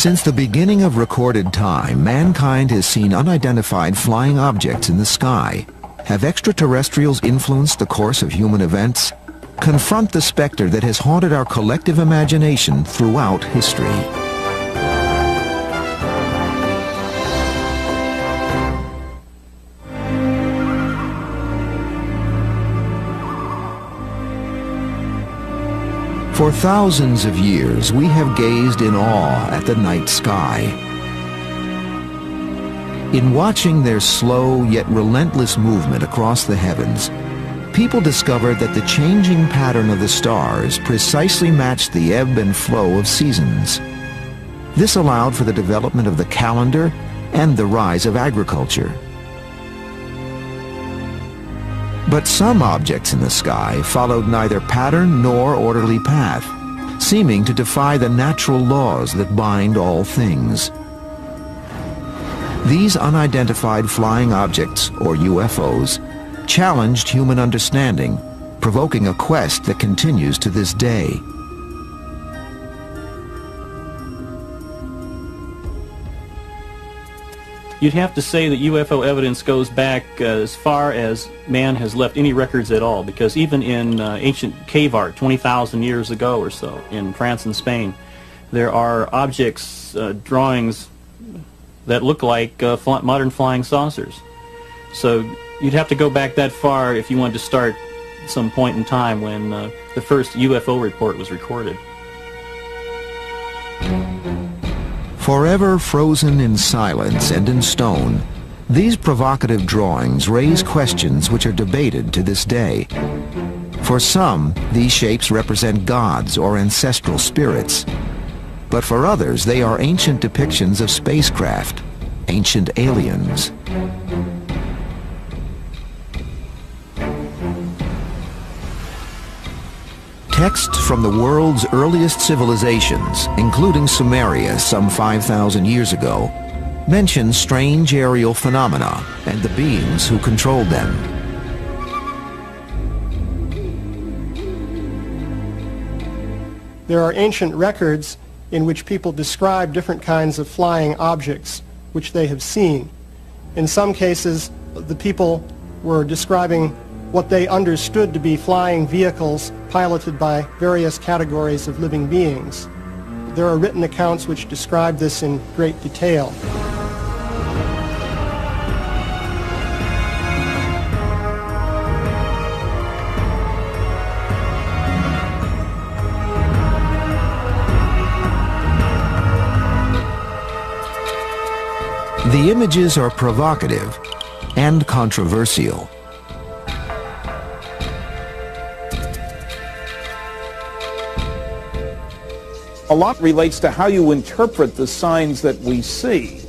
Since the beginning of recorded time, mankind has seen unidentified flying objects in the sky. Have extraterrestrials influenced the course of human events? Confront the specter that has haunted our collective imagination throughout history. For thousands of years, we have gazed in awe at the night sky. In watching their slow yet relentless movement across the heavens, people discovered that the changing pattern of the stars precisely matched the ebb and flow of seasons. This allowed for the development of the calendar and the rise of agriculture. But some objects in the sky followed neither pattern nor orderly path, seeming to defy the natural laws that bind all things. These unidentified flying objects, or UFOs, challenged human understanding, provoking a quest that continues to this day. You'd have to say that UFO evidence goes back as far as man has left any records at all, because even in ancient cave art, 20,000 years ago or so, in France and Spain, there are objects, drawings that look like modern flying saucers. So you'd have to go back that far if you wanted to start some point in time when the first UFO report was recorded. Forever frozen in silence and in stone, these provocative drawings raise questions which are debated to this day. For some, these shapes represent gods or ancestral spirits. But for others, they are ancient depictions of spacecraft, ancient aliens. Texts from the world's earliest civilizations, including Sumeria some 5,000 years ago, mention strange aerial phenomena and the beings who controlled them. There are ancient records in which people describe different kinds of flying objects which they have seen. In some cases, the people were describing what they understood to be flying vehicles piloted by various categories of living beings. There are written accounts which describe this in great detail. The images are provocative and controversial. A lot relates to how you interpret the signs that we see.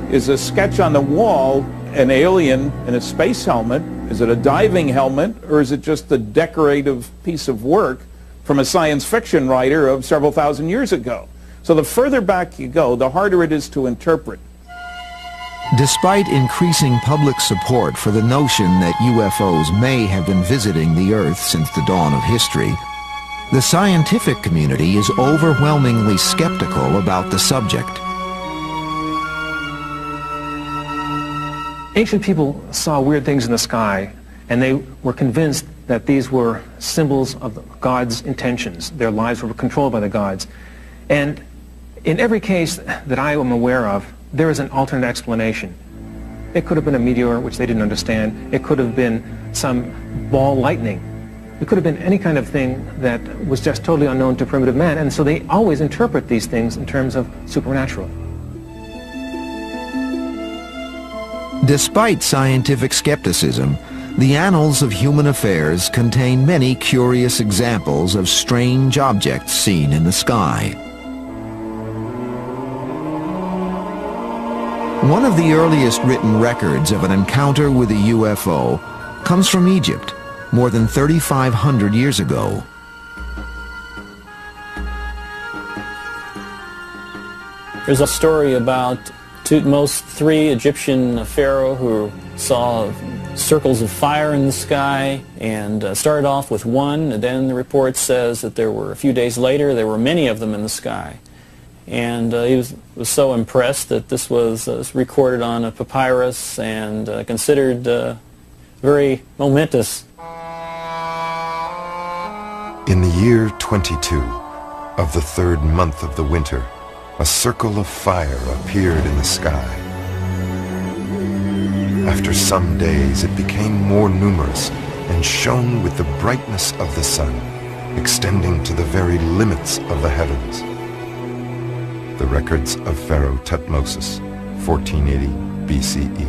Is a sketch on the wall an alien in a space helmet? Is it a diving helmet? Or is it just a decorative piece of work from a science fiction writer of several thousand years ago? So the further back you go, the harder it is to interpret. Despite increasing public support for the notion that UFOs may have been visiting the Earth since the dawn of history, the scientific community is overwhelmingly skeptical about the subject. Ancient people saw weird things in the sky, and they were convinced that these were symbols of God's intentions. Their lives were controlled by the gods. And in every case that I am aware of, there is an alternate explanation. It could have been a meteor, which they didn't understand. It could have been some ball lightning. It could have been any kind of thing that was just totally unknown to primitive man, and so they always interpret these things in terms of supernatural. Despite scientific skepticism, the annals of human affairs contain many curious examples of strange objects seen in the sky. One of the earliest written records of an encounter with a UFO comes from Egypt, more than 3,500 years ago. There's a story about Thutmose III, Egyptian pharaoh, who saw circles of fire in the sky and started off with one, and then the report says that there were, a few days later, there were many of them in the sky. And he was so impressed that this was recorded on a papyrus and considered very momentous. In the year 22 of the third month of the winter, a circle of fire appeared in the sky. After some days, it became more numerous and shone with the brightness of the sun, extending to the very limits of the heavens. The records of Pharaoh Thutmose, 1480 BCE.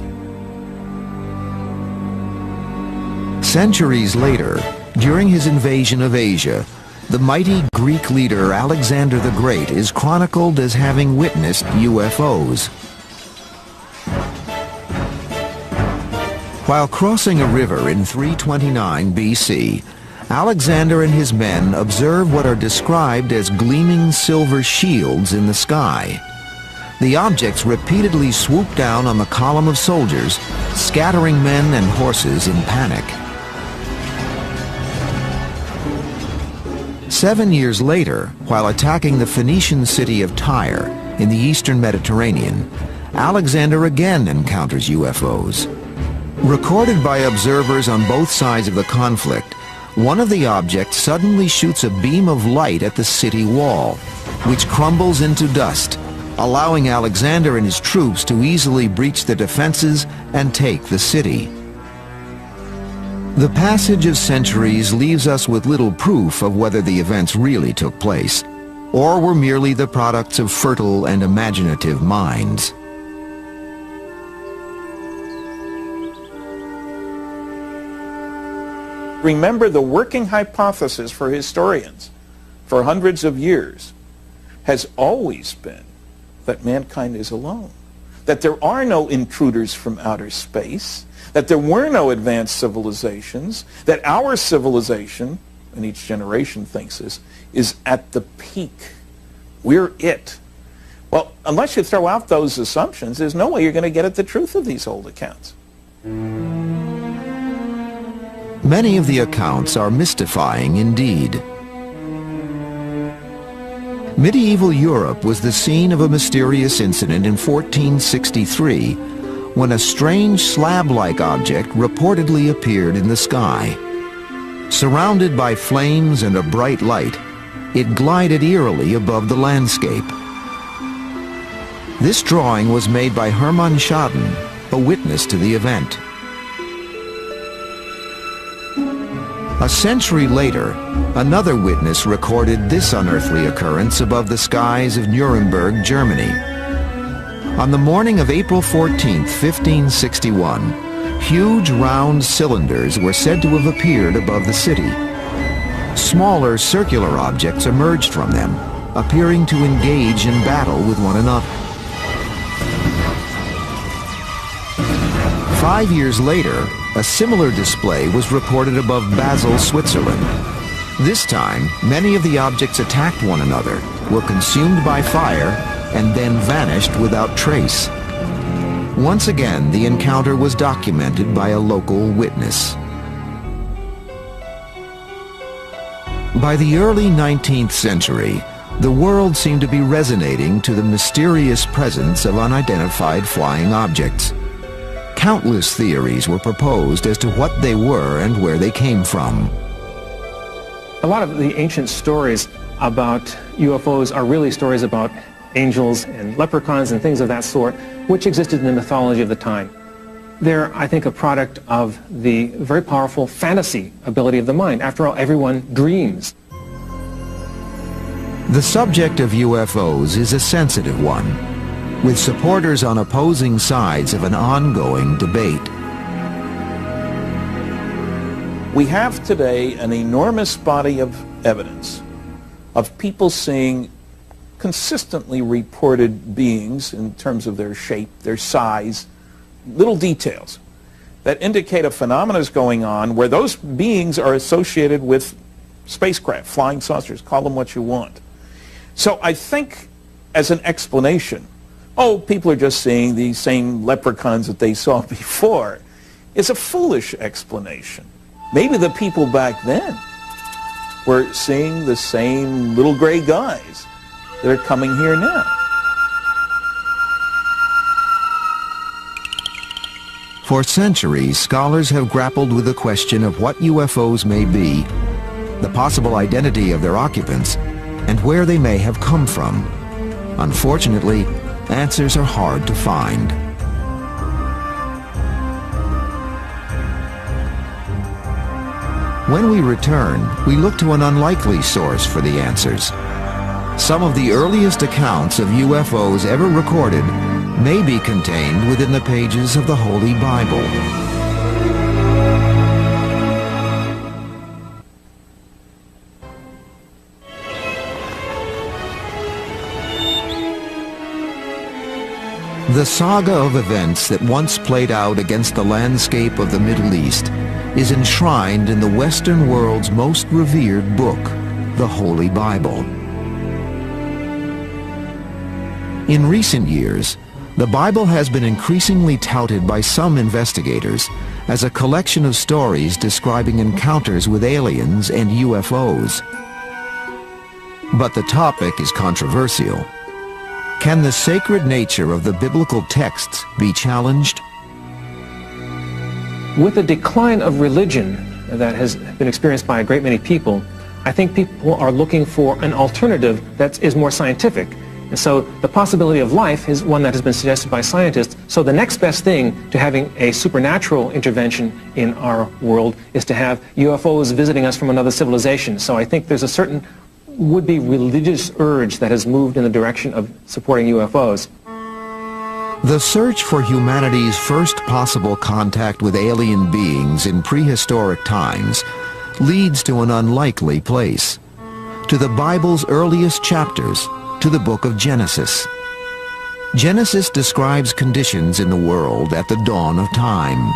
Centuries later, during his invasion of Asia, the mighty Greek leader Alexander the Great is chronicled as having witnessed UFOs. While crossing a river in 329 BC, Alexander and his men observe what are described as gleaming silver shields in the sky. The objects repeatedly swoop down on the column of soldiers, scattering men and horses in panic. 7 years later, while attacking the Phoenician city of Tyre in the eastern Mediterranean, Alexander again encounters UFOs. Recorded by observers on both sides of the conflict, one of the objects suddenly shoots a beam of light at the city wall, which crumbles into dust, allowing Alexander and his troops to easily breach the defenses and take the city. The passage of centuries leaves us with little proof of whether the events really took place, or were merely the products of fertile and imaginative minds. Remember, the working hypothesis for historians for hundreds of years has always been that mankind is alone, that there are no intruders from outer space, that there were no advanced civilizations, that our civilization, and each generation thinks this, is at the peak. We're it. Well, unless you throw out those assumptions, there's no way you're going to get at the truth of these old accounts. Many of the accounts are mystifying indeed. Medieval Europe was the scene of a mysterious incident in 1463 when a strange slab-like object reportedly appeared in the sky. Surrounded by flames and a bright light, it glided eerily above the landscape. This drawing was made by Hermann Schaden, a witness to the event. A century later, another witness recorded this unearthly occurrence above the skies of Nuremberg, Germany. On the morning of April 14, 1561, huge round cylinders were said to have appeared above the city. Smaller circular objects emerged from them, appearing to engage in battle with one another. 5 years later, a similar display was reported above Basel, Switzerland. This time, many of the objects attacked one another, were consumed by fire, and then vanished without trace. Once again, the encounter was documented by a local witness. By the early 19th century, the world seemed to be resonating to the mysterious presence of unidentified flying objects. Countless theories were proposed as to what they were and where they came from. A lot of the ancient stories about UFOs are really stories about angels and leprechauns and things of that sort, which existed in the mythology of the time. They're, I think, a product of the very powerful fantasy ability of the mind. After all, everyone dreams. The subject of UFOs is a sensitive one, with supporters on opposing sides of an ongoing debate. We have today an enormous body of evidence of people seeing consistently reported beings in terms of their shape, their size, little details that indicate a phenomenon is going on where those beings are associated with spacecraft, flying saucers, call them what you want. So I think as an explanation, oh, people are just seeing the same leprechauns that they saw before, is a foolish explanation. Maybe the people back then were seeing the same little gray guys that are coming here now. For centuries, scholars have grappled with the question of what UFOs may be, the possible identity of their occupants, and where they may have come from. Unfortunately, answers are hard to find. When we return, we look to an unlikely source for the answers. Some of the earliest accounts of UFOs ever recorded may be contained within the pages of the Holy Bible. The saga of events that once played out against the landscape of the Middle East is enshrined in the Western world's most revered book, the Holy Bible. In recent years, the Bible has been increasingly touted by some investigators as a collection of stories describing encounters with aliens and UFOs. But the topic is controversial. Can the sacred nature of the biblical texts be challenged? With the decline of religion that has been experienced by a great many people, I think people are looking for an alternative that is more scientific. And so the possibility of life is one that has been suggested by scientists. So the next best thing to having a supernatural intervention in our world is to have UFOs visiting us from another civilization. So I think there's a certain would-be religious urge that has moved in the direction of supporting UFOs. The search for humanity's first possible contact with alien beings in prehistoric times leads to an unlikely place, to the Bible's earliest chapters, to the book of Genesis. Genesis describes conditions in the world at the dawn of time.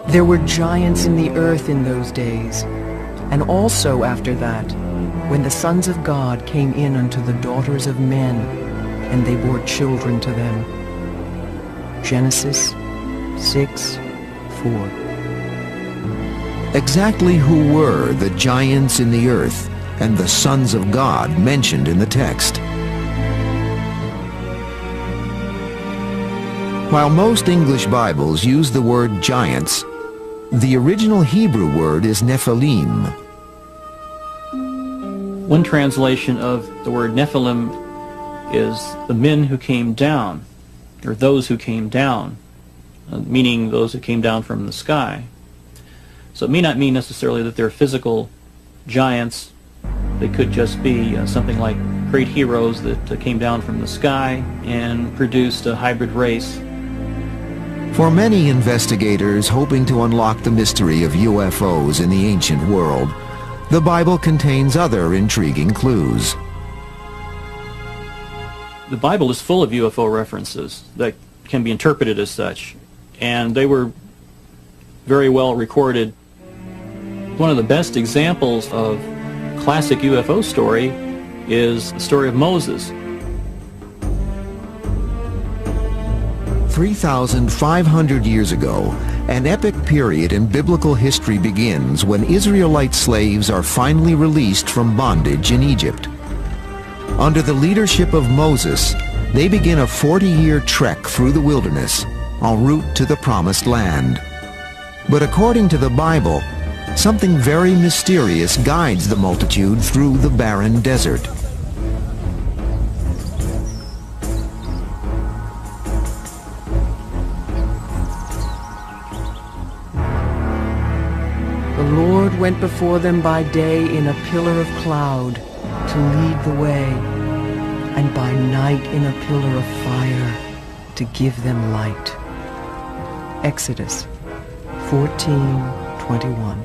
There were giants in the earth in those days, and also after that, when the sons of God came in unto the daughters of men, and they bore children to them. Genesis 6:4. Exactly who were the giants in the earth and the sons of God mentioned in the text? While most English Bibles use the word giants, the original Hebrew word is Nephilim. One translation of the word Nephilim is the men who came down, or those who came down, meaning those who came down from the sky. So it may not mean necessarily that they're physical giants. They could just be something like great heroes that came down from the sky and produced a hybrid race. For many investigators hoping to unlock the mystery of UFOs in the ancient world, the Bible contains other intriguing clues. The Bible is full of UFO references that can be interpreted as such, and they were very well recorded. One of the best examples of classic UFO story is the story of Moses. 3,500 years ago, an epic period in biblical history begins when Israelite slaves are finally released from bondage in Egypt. Under the leadership of Moses, they begin a 40-year trek through the wilderness, en route to the Promised Land. But according to the Bible, something very mysterious guides the multitude through the barren desert. The Lord went before them by day in a pillar of cloud to lead the way, and by night in a pillar of fire to give them light. Exodus 14:21.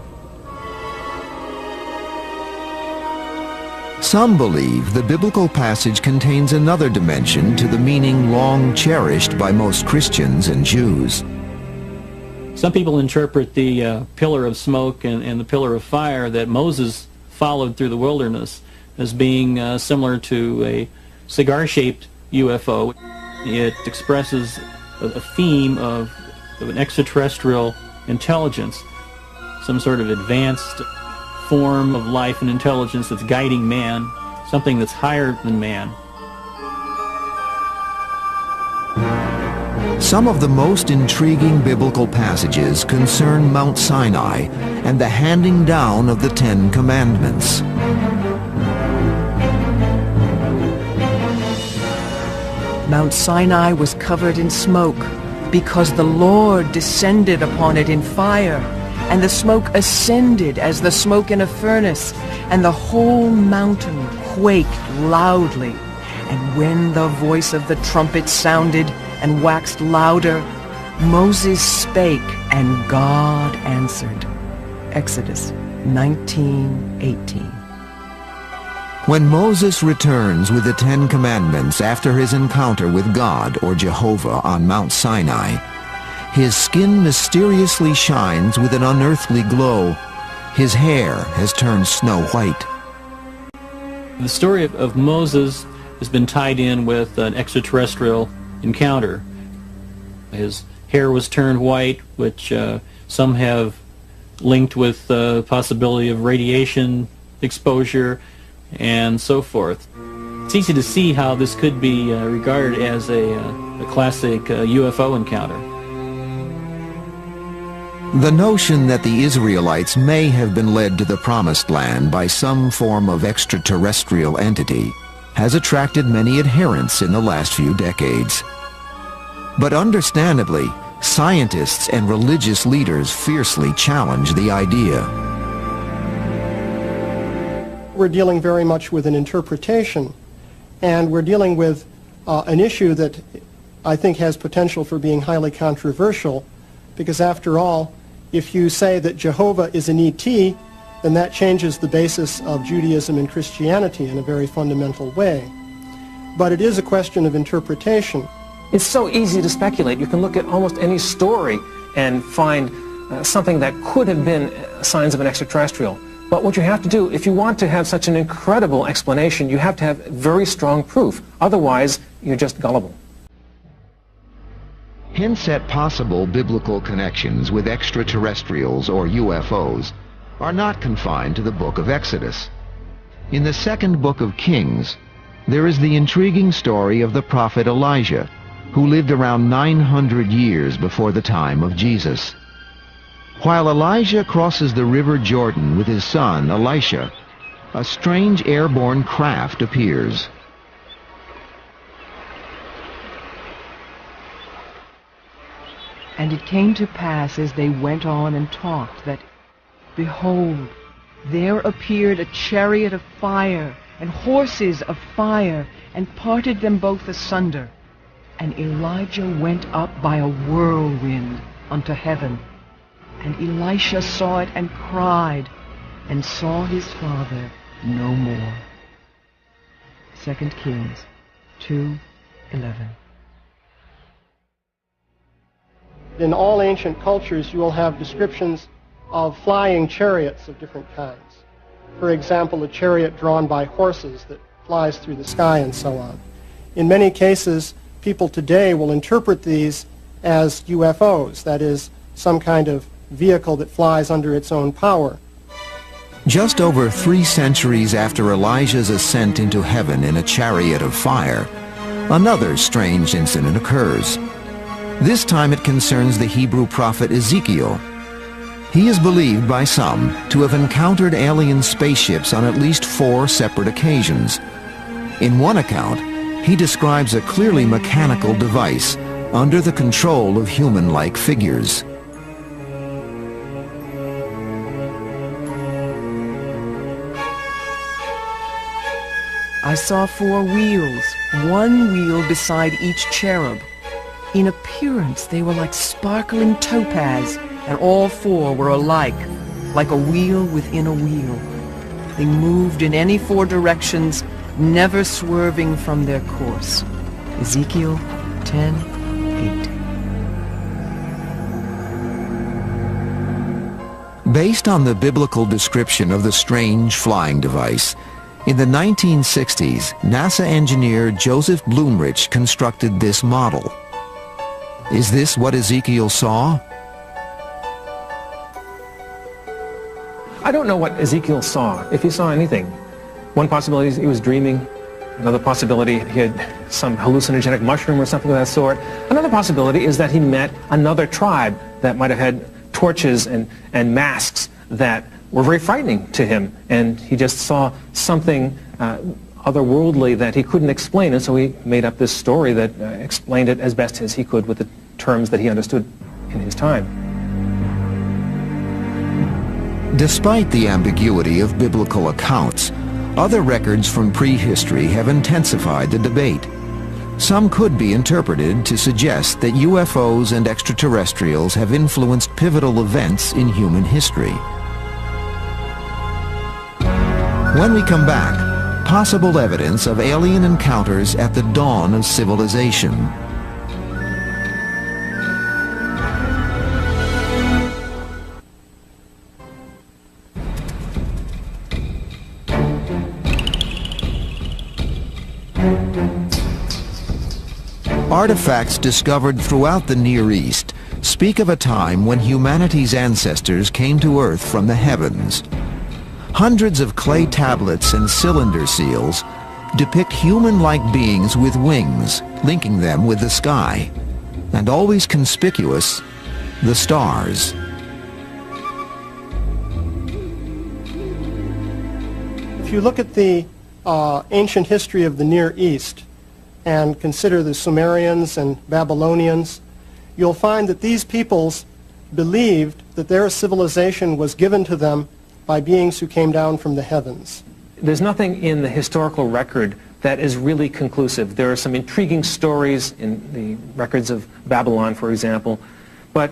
Some believe the biblical passage contains another dimension to the meaning long cherished by most Christians and Jews. Some people interpret the pillar of smoke and the pillar of fire that Moses followed through the wilderness as being similar to a cigar-shaped UFO. It expresses a theme of an extraterrestrial intelligence. some sort of advanced form of life and intelligence that's guiding man, something that's higher than man. Some of the most intriguing biblical passages concern Mount Sinai and the handing down of the Ten Commandments. Mount Sinai was covered in smoke because the Lord descended upon it in fire, and the smoke ascended as the smoke in a furnace, and the whole mountain quaked loudly. And when the voice of the trumpet sounded and waxed louder, Moses spake, and God answered. Exodus 19:18. When Moses returns with the Ten Commandments after his encounter with God or Jehovah on Mount Sinai, his skin mysteriously shines with an unearthly glow. His hair has turned snow white. The story of Moses has been tied in with an extraterrestrial encounter. His hair was turned white, which some have linked with the possibility of radiation exposure and so forth. It's easy to see how this could be regarded as a classic UFO encounter. The notion that the Israelites may have been led to the Promised Land by some form of extraterrestrial entity has attracted many adherents in the last few decades. But understandably, scientists and religious leaders fiercely challenge the idea. We're dealing very much with an interpretation, and we're dealing with an issue that I think has potential for being highly controversial, because after all, if you say that Jehovah is an ET, then that changes the basis of Judaism and Christianity in a very fundamental way. But it is a question of interpretation. It's so easy to speculate. You can look at almost any story and find something that could have been signs of an extraterrestrial. But what you have to do, if you want to have such an incredible explanation, you have to have very strong proof. Otherwise, you're just gullible. Hints at possible biblical connections with extraterrestrials or UFOs are not confined to the book of Exodus. In the second book of Kings, there is the intriguing story of the prophet Elijah, who lived around 900 years before the time of Jesus. While Elijah crosses the river Jordan with his son Elisha, a strange airborne craft appears. And it came to pass as they went on and talked that, behold, there appeared a chariot of fire and horses of fire, and parted them both asunder. And Elijah went up by a whirlwind unto heaven. And Elisha saw it and cried, and saw his father no more. 2 Kings 2:11. In all ancient cultures, you will have descriptions of flying chariots of different kinds. For example, a chariot drawn by horses that flies through the sky and so on. In many cases, people today will interpret these as UFOs, that is, some kind of vehicle that flies under its own power. Just over 3 centuries after Elijah's ascent into heaven in a chariot of fire, another strange incident occurs. This time it concerns the Hebrew prophet Ezekiel. He is believed by some to have encountered alien spaceships on at least 4 separate occasions. In one account, he describes a clearly mechanical device under the control of human-like figures. I saw 4 wheels, one wheel beside each cherub. In appearance they were like sparkling topaz, and all 4 were alike, like a wheel within a wheel. They moved in any 4 directions, never swerving from their course. Ezekiel 10:8. Based on the biblical description of the strange flying device, in the 1960s, NASA engineer Joseph Blumrich constructed this model. Is this what Ezekiel saw? I don't know what Ezekiel saw, if he saw anything. One possibility is he was dreaming. Another possibility, he had some hallucinogenic mushroom or something of that sort. Another possibility is that he met another tribe that might have had torches and masks that were very frightening to him, and he just saw something otherworldly that he couldn't explain, and so he made up this story that explained it as best as he could with the terms that he understood in his time. Despite the ambiguity of biblical accounts, other records from prehistory have intensified the debate. Some could be interpreted to suggest that UFOs and extraterrestrials have influenced pivotal events in human history. When we come back, possible evidence of alien encounters at the dawn of civilization. Artifacts discovered throughout the Near East speak of a time when humanity's ancestors came to Earth from the heavens. Hundreds of clay tablets and cylinder seals depict human-like beings with wings, linking them with the sky, and always conspicuous, the stars. If you look at the ancient history of the Near East and consider the Sumerians and Babylonians, you'll find that these peoples believed that their civilization was given to them by beings who came down from the heavens. There's nothing in the historical record that is really conclusive. There are some intriguing stories in the records of Babylon, for example, but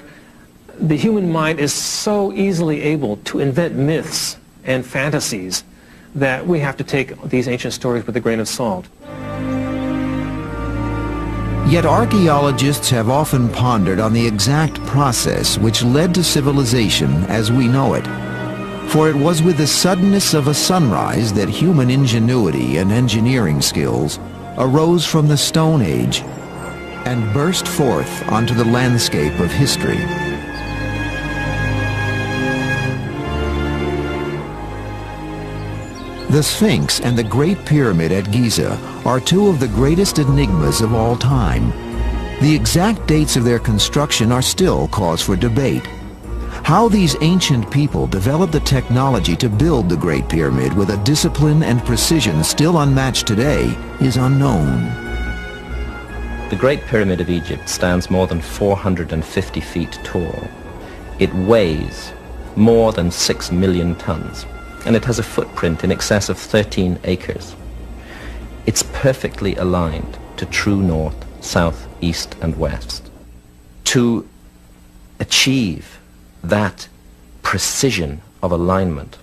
the human mind is so easily able to invent myths and fantasies that we have to take these ancient stories with a grain of salt. Yet archaeologists have often pondered on the exact process which led to civilization as we know it. For it was with the suddenness of a sunrise that human ingenuity and engineering skills arose from the Stone Age and burst forth onto the landscape of history. The Sphinx and the Great Pyramid at Giza are two of the greatest enigmas of all time. The exact dates of their construction are still cause for debate. How these ancient people developed the technology to build the Great Pyramid with a discipline and precision still unmatched today is unknown. The Great Pyramid of Egypt stands more than 450 feet tall. It weighs more than 6 million tons, and it has a footprint in excess of 13 acres. It's perfectly aligned to true north, south, east, and west. To achieve that precision of alignment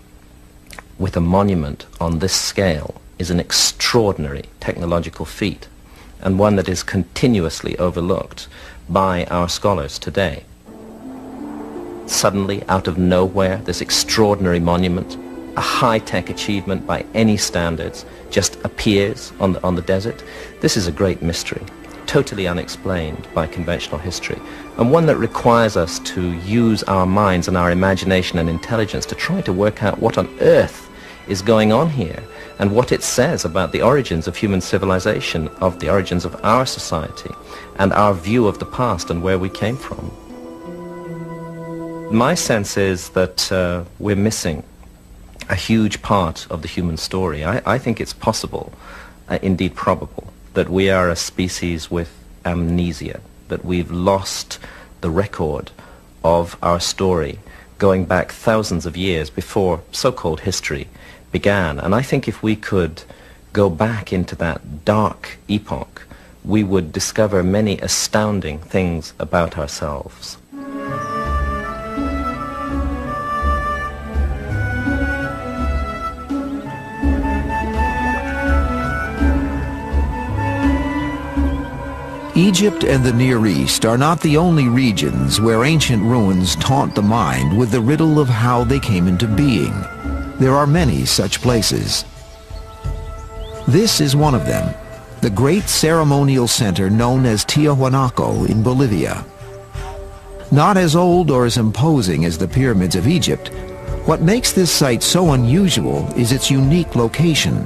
with a monument on this scale is an extraordinary technological feat, and one that is continuously overlooked by our scholars today. Suddenly, out of nowhere, this extraordinary monument, a high-tech achievement by any standards, just appears on the desert. This is a great mystery, totally unexplained by conventional history, and one that requires us to use our minds and our imagination and intelligence to try to work out what on earth is going on here and what it says about the origins of human civilization, of the origins of our society, and our view of the past and where we came from. My sense is that we're missing a huge part of the human story. I think it's possible, indeed probable, that we are a species with amnesia, that we've lost the record of our story going back thousands of years before so-called history began. And I think if we could go back into that dark epoch, we would discover many astounding things about ourselves. Egypt and the Near East are not the only regions where ancient ruins taunt the mind with the riddle of how they came into being. There are many such places. This is one of them, the great ceremonial center known as Tiahuanaco in Bolivia. Not as old or as imposing as the pyramids of Egypt, What makes this site so unusual is its unique location.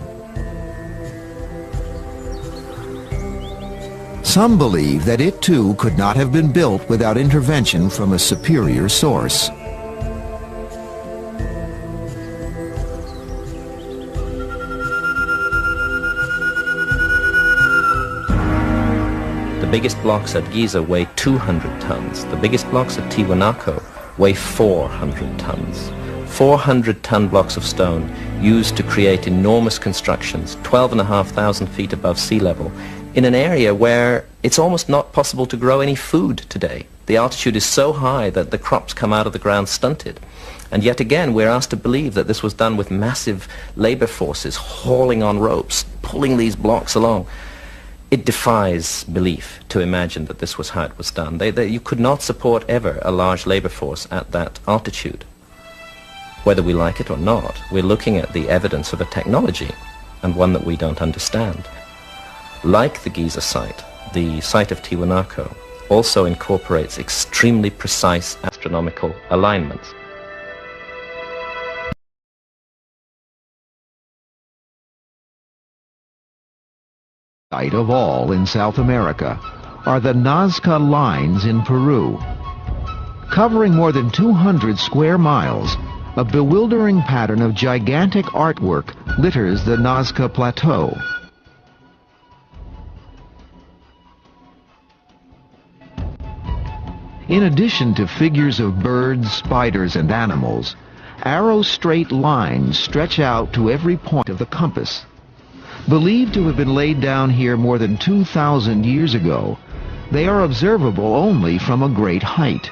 Some believe that it too could not have been built without intervention from a superior source. The biggest blocks at Giza weigh 200 tons. The biggest blocks at Tiwanaku weigh 400 tons. 400-ton blocks of stone used to create enormous constructions, 12,500 feet above sea level, in an area where it's almost not possible to grow any food today. The altitude is so high that the crops come out of the ground stunted. And yet again, we're asked to believe that this was done with massive labor forces hauling on ropes, pulling these blocks along. It defies belief to imagine that this was how it was done. You could not support ever a large labor force at that altitude. Whether we like it or not, we're looking at the evidence of a technology, and one that we don't understand. Like the Giza site, the site of Tiwanaku also incorporates extremely precise astronomical alignments. Site of all in South America are the Nazca Lines in Peru. Covering more than 200 square miles, a bewildering pattern of gigantic artwork litters the Nazca Plateau. In addition to figures of birds, spiders, and animals, arrow-straight lines stretch out to every point of the compass. Believed to have been laid down here more than 2,000 years ago, they are observable only from a great height.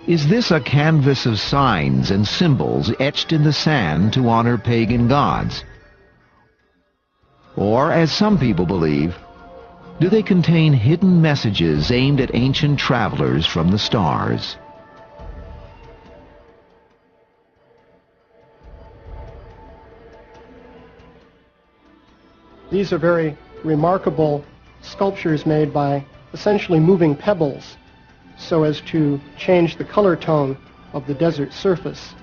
Is this a canvas of signs and symbols etched in the sand to honor pagan gods? Or, as some people believe, do they contain hidden messages aimed at ancient travelers from the stars? These are very remarkable sculptures made by essentially moving pebbles so as to change the color tone of the desert surface.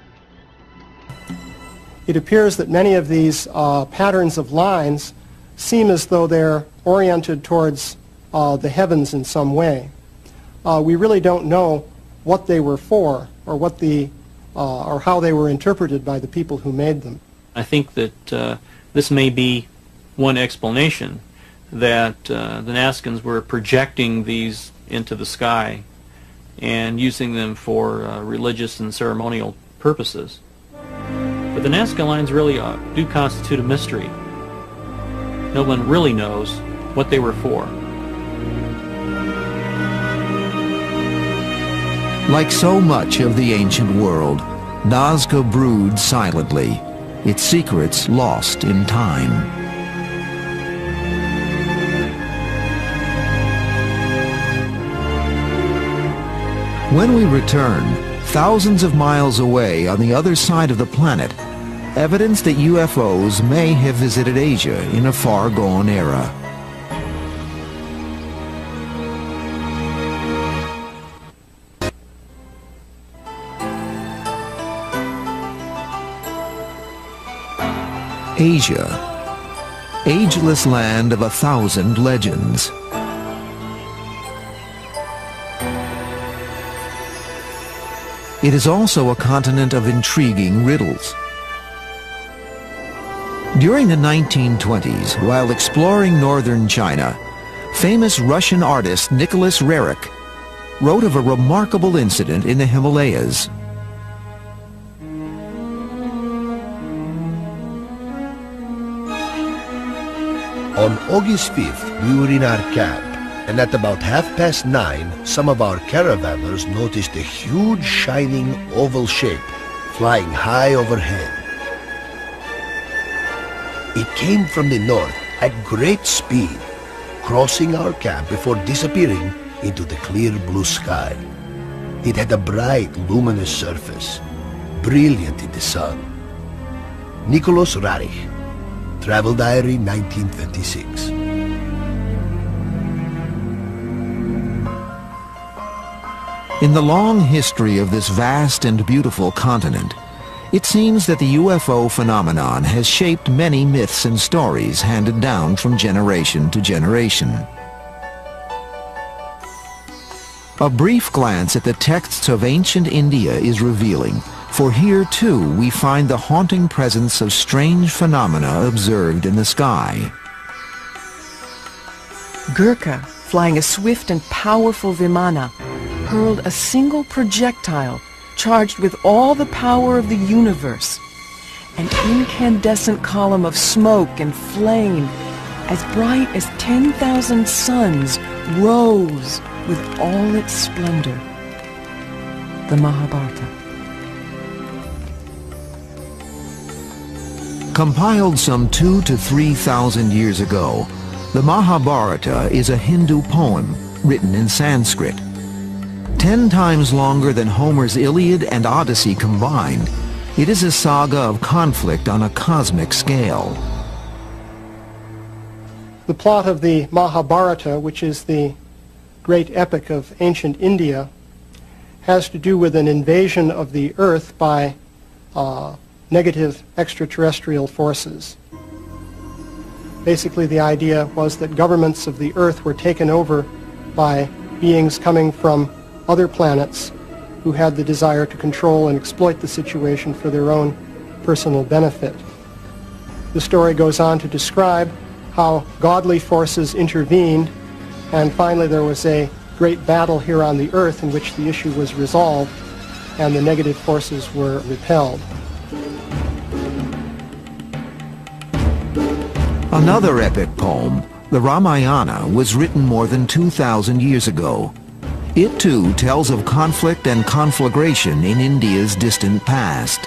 It appears that many of these patterns of lines seem as though they're oriented towards the heavens in some way. We really don't know what they were for or what or how they were interpreted by the people who made them. I think that this may be one explanation, that the Nazcans were projecting these into the sky and using them for religious and ceremonial purposes. But the Nazca lines really do constitute a mystery. No one really knows what they were for. Like so much of the ancient world, Nazca broods silently, its secrets lost in time. When we return, thousands of miles away on the other side of the planet, evidence that UFOs may have visited Asia in a far-gone era. Asia, ageless land of 1,000 legends. It is also a continent of intriguing riddles. During the 1920s, while exploring northern China, famous Russian artist Nicholas Roerich wrote of a remarkable incident in the Himalayas. On August 5th, we were in our camp, and at about 9:30, some of our caravanners noticed a huge shining oval shape flying high overhead. It came from the north at great speed, crossing our camp before disappearing into the clear blue sky. It had a bright, luminous surface, brilliant in the sun. Nicholas Roerich, Travel Diary, 1926. In the long history of this vast and beautiful continent, it seems that the UFO phenomenon has shaped many myths and stories handed down from generation to generation. A brief glance at the texts of ancient India is revealing, for here too we find the haunting presence of strange phenomena observed in the sky. Gurkha, flying a swift and powerful Vimana, hurled a single projectile charged with all the power of the universe. An incandescent column of smoke and flame, as bright as 10,000 suns, rose with all its splendor. The Mahabharata. Compiled some 2,000 to 3,000 years ago, the Mahabharata is a Hindu poem written in Sanskrit. 10 times longer than Homer's Iliad and Odyssey combined, it is a saga of conflict on a cosmic scale. The plot of the Mahabharata, which is the great epic of ancient India, has to do with an invasion of the Earth by negative extraterrestrial forces. Basically, the idea was that governments of the Earth were taken over by beings coming from other planets who had the desire to control and exploit the situation for their own personal benefit. The story goes on to describe how godly forces intervened, and finally there was a great battle here on the Earth in which the issue was resolved and the negative forces were repelled. Another epic poem, the Ramayana, was written more than 2,000 years ago. It too tells of conflict and conflagration in India's distant past.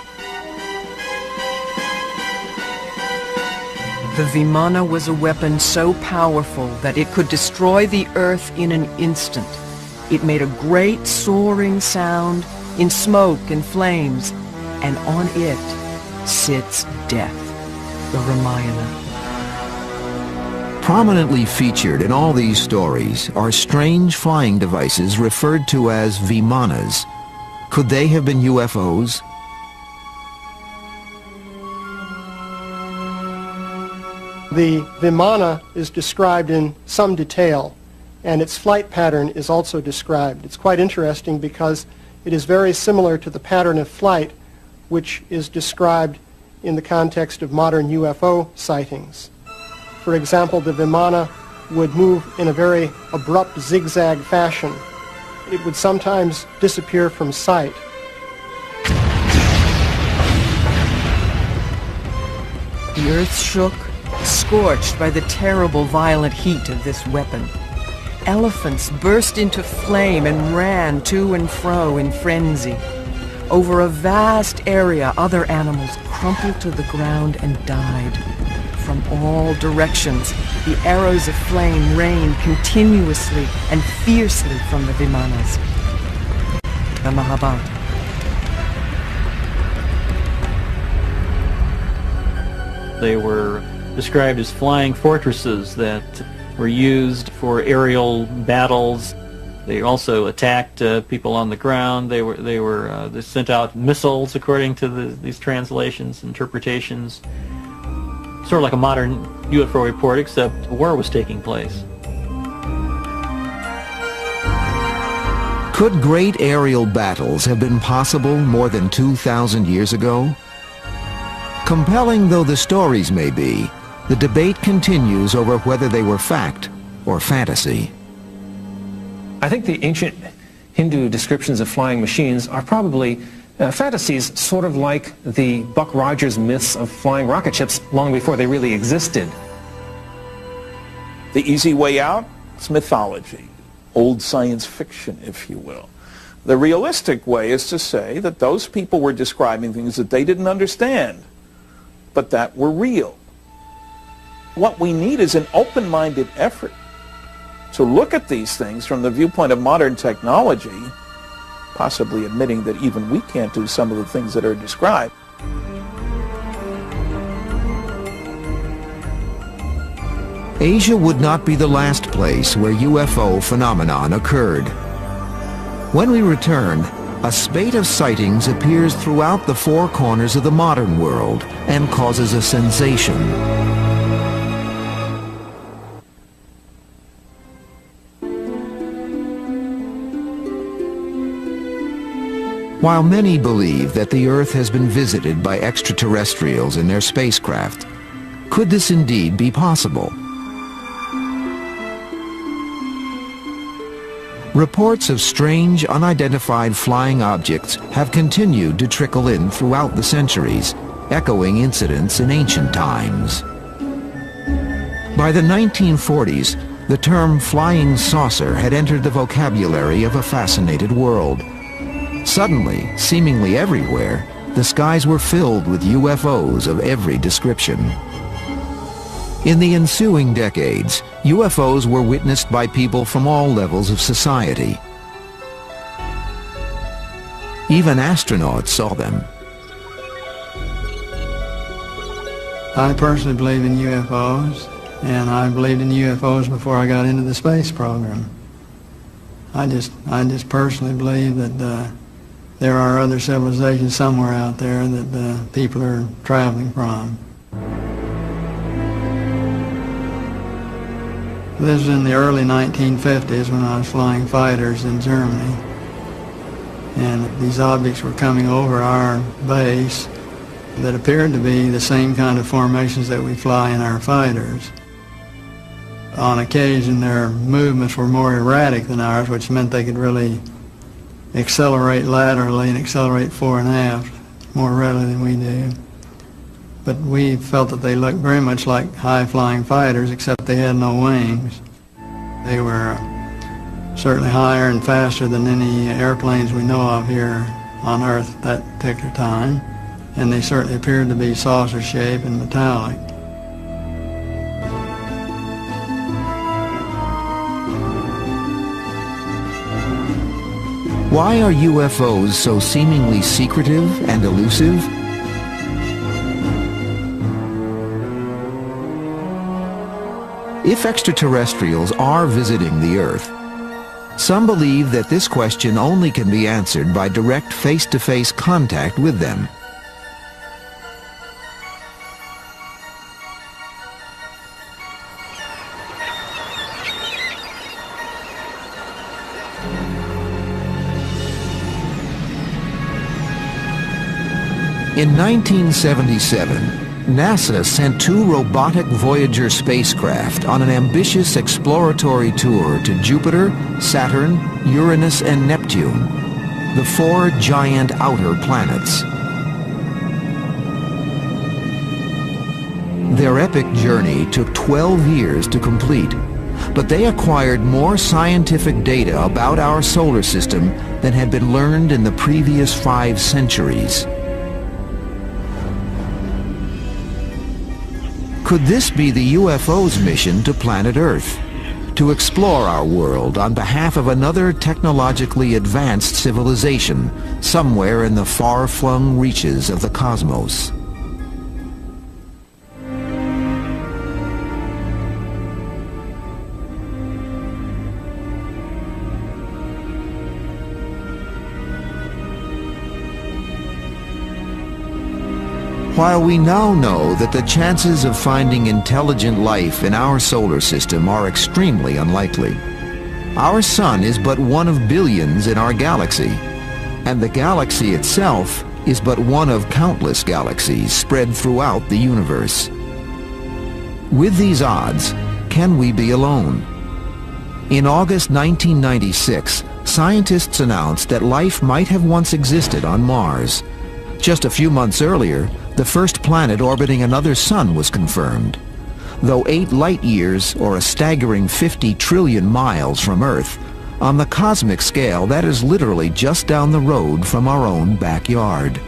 The Vimana was a weapon so powerful that it could destroy the earth in an instant. It made a great soaring sound in smoke and flames, and on it sits death, the Ramayana. Prominently featured in all these stories are strange flying devices referred to as Vimanas. Could they have been UFOs? The Vimana is described in some detail, and its flight pattern is also described. It's quite interesting because it is very similar to the pattern of flight which is described in the context of modern UFO sightings. For example, the Vimana would move in a very abrupt zigzag fashion. It would sometimes disappear from sight. The earth shook, scorched by the terrible violent heat of this weapon. Elephants burst into flame and ran to and fro in frenzy. Over a vast area, other animals crumpled to the ground and died. From all directions, the arrows of flame rained continuously and fiercely from the Vimanas. The Mahabharata. They were described as flying fortresses that were used for aerial battles. They also attacked people on the ground. They sent out missiles, according to these translations, interpretations. Sort of like a modern UFO report, except war was taking place. Could great aerial battles have been possible more than 2,000 years ago? Compelling though the stories may be, the debate continues over whether they were fact or fantasy. I think the ancient Hindu descriptions of flying machines are probably fantasies, sort of like the Buck Rogers myths of flying rocket ships long before they really existed. The easy way out is mythology, old science fiction, if you will. The realistic way is to say that those people were describing things that they didn't understand, but that were real. What we need is an open-minded effort to look at these things from the viewpoint of modern technology, possibly admitting that even we can't do some of the things that are described. Asia would not be the last place where UFO phenomenon occurred. When we return, a spate of sightings appears throughout the four corners of the modern world and causes a sensation. While many believe that the Earth has been visited by extraterrestrials in their spacecraft, could this indeed be possible? Reports of strange, unidentified flying objects have continued to trickle in throughout the centuries, echoing incidents in ancient times. By the 1940s, the term flying saucer had entered the vocabulary of a fascinated world. Suddenly, seemingly everywhere, the skies were filled with UFOs of every description. In the ensuing decades, UFOs were witnessed by people from all levels of society. Even astronauts saw them. I personally believe in UFOs, and I believed in UFOs before I got into the space program. I just personally believe that there are other civilizations somewhere out there that people are traveling from. This was in the early 1950s when I was flying fighters in Germany. And these objects were coming over our base that appeared to be the same kind of formations that we fly in our fighters. On occasion, their movements were more erratic than ours, which meant they could really accelerate laterally and accelerate fore and aft more readily than we do. But we felt that they looked very much like high-flying fighters, except they had no wings. They were certainly higher and faster than any airplanes we know of here on Earth at that particular time, and they certainly appeared to be saucer-shaped and metallic. Why are UFOs so seemingly secretive and elusive? If extraterrestrials are visiting the Earth, some believe that this question only can be answered by direct face-to-face contact with them. In 1977, NASA sent two robotic Voyager spacecraft on an ambitious exploratory tour to Jupiter, Saturn, Uranus, and Neptune, the four giant outer planets. Their epic journey took 12 years to complete, but they acquired more scientific data about our solar system than had been learned in the previous 5 centuries. Could this be the UFO's mission to planet Earth? To explore our world on behalf of another technologically advanced civilization somewhere in the far-flung reaches of the cosmos? While we now know that the chances of finding intelligent life in our solar system are extremely unlikely, our sun is but one of billions in our galaxy, and the galaxy itself is but one of countless galaxies spread throughout the universe. With these odds, can we be alone? In August 1996, scientists announced that life might have once existed on Mars. Just a few months earlier, the first planet orbiting another sun was confirmed. Though 8 light-years, or a staggering 50 trillion miles from Earth, on the cosmic scale that is literally just down the road from our own backyard.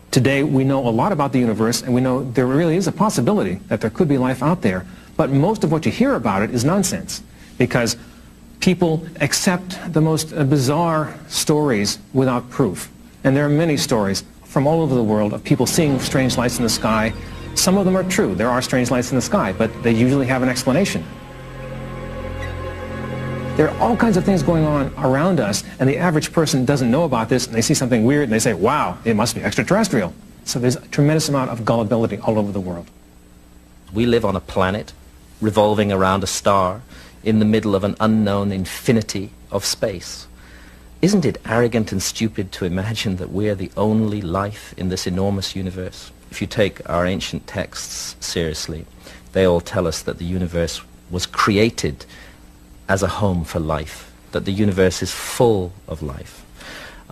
Today we know a lot about the universe, and we know there really is a possibility that there could be life out there, but most of what you hear about it is nonsense, because people accept the most bizarre stories without proof. And there are many stories from all over the world of people seeing strange lights in the sky. Some of them are true. There are strange lights in the sky, but they usually have an explanation. There are all kinds of things going on around us, and the average person doesn't know about this, and they see something weird, and they say, wow, it must be extraterrestrial. So there's a tremendous amount of gullibility all over the world. We live on a planet revolving around a star in the middle of an unknown infinity of space. Isn't it arrogant and stupid to imagine that we are the only life in this enormous universe? If you take our ancient texts seriously, they all tell us that the universe was created as a home for life, that the universe is full of life.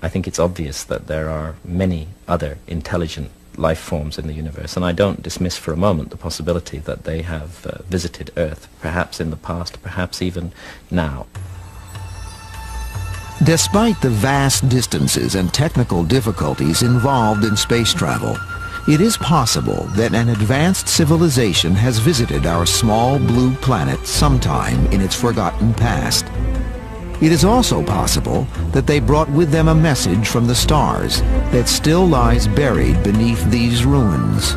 I think it's obvious that there are many other intelligent life forms in the universe, and I don't dismiss for a moment the possibility that they have visited Earth, perhaps in the past, perhaps even now. Despite the vast distances and technical difficulties involved in space travel, it is possible that an advanced civilization has visited our small blue planet sometime in its forgotten past. It is also possible that they brought with them a message from the stars that still lies buried beneath these ruins.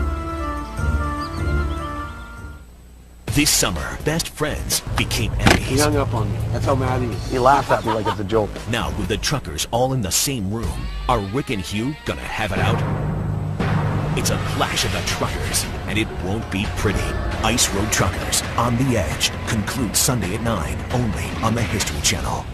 This summer, best friends became enemies. He hung up on me. That's how mad he is. He laughed at me like it's a joke. Now, with the truckers all in the same room, are Rick and Hugh gonna have it out? It's a clash of the truckers, and it won't be pretty. Ice Road Truckers, On the Edge, concludes Sunday at 9, only on the History Channel.